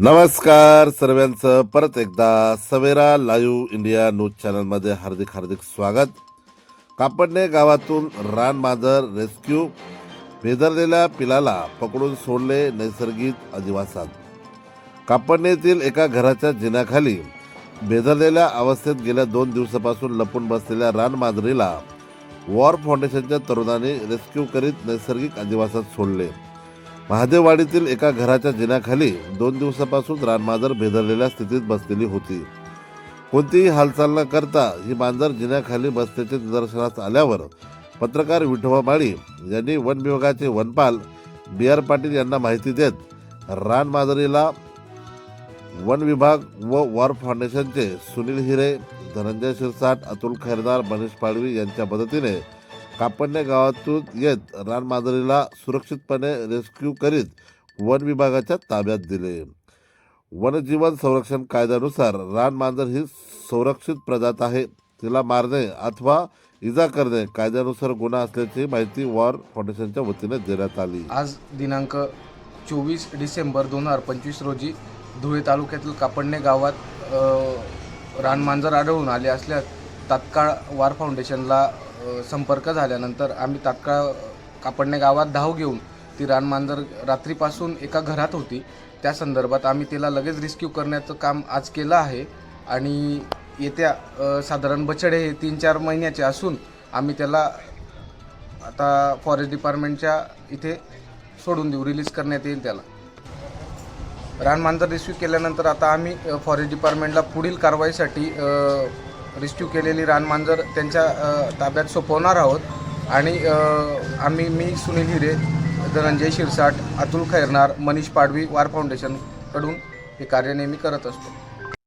नमस्कार सर्वांचं परत एकदा सवेरा लाईव्ह इंडिया न्यूज चॅनलमध्ये हार्दिक स्वागत. कापडणे गावातून रानमांजर रेस्क्यू. भेदरलेल्या पिलाला पकडून सोडले नैसर्गिक अधिवासात. कापडणेतील एका घराच्या जिन्याखाली भेदरलेल्या अवस्थेत गेल्या 2 दिवसापासून लपून बसलेल्या रानमांजरीला वॉर फाउंडेशनच्या तरुणांनी रेस्क्यू करीत नैसर्गिक अधिवासात सोडले. महादेववाडीतील एका घराच्या जिन्याखाली 2 दिवसापासून रानमांजर भेदरलेल्या स्थितीत बसलेली होती. कोणतीही हालचाल न करता ही मांजर जिन्याखाली बसल्याचे निदर्शनास आल्यावर पत्रकार विठोबा माळी यांनी वन विभागाचे वनपाल बी.आर. पाटील यांना माहिती देत रानमांजरीला वन विभाग व वॉर फाउंडेशनचे सुनील हिरे, धनंजय शिरसाट, अतुल खैरनार, मनीष पाडवी यांच्या मदतीने कापडणे गावातून येत रानमांजरीला सुरक्षितपणे रेस्क्यू करीत वन विभागाच्या ताब्यात दिले. वन्यजीवन संरक्षण कायद्यानुसार रानमांजर ही संरक्षित प्रजात आहे. तिला मारणे अथवा इजा करणे कायद्यानुसार गुन्हा असल्याची माहिती वॉर फाउंडेशनच्या वतीने देण्यात आली. आज दिनांक 24 डिसेंबर 2025 रोजी धुळे तालुक्यातील कापडणे गावात रानमांजर आढळून आले असल्यास तात्काळ वॉर फाउंडेशनला संपर्क झाल्यानंतर आम्ही तात्काळ कापडणे गावात धाव घेऊन ती रानमांजर रात्रीपासून एका घरात होती, त्या संदर्भात आम्ही तिला लगेच रेस्क्यू करण्याचं काम आज केलं आहे. आणि येत्या साधारण बछडे हे 3-4 महिन्याचे असून आम्ही त्याला आता फॉरेस्ट डिपार्टमेंटच्या इथे सोडून देऊ, रिलीज करण्यात येईल त्याला. रानमांजर रेस्क्यू केल्यानंतर आता आम्ही फॉरेस्ट डिपार्टमेंटला पुढील कारवाईसाठी रेस्क्यू केलेली रानमांजर त्यांच्या ताब्यात सोपवणार आहोत. आणि मी सुनील हिरे, धनंजय शिरसाट, अतुल खैरनार, मनीष पाडवी, वॉर फाउंडेशनकडून हे कार्य नेहमी करत असतो.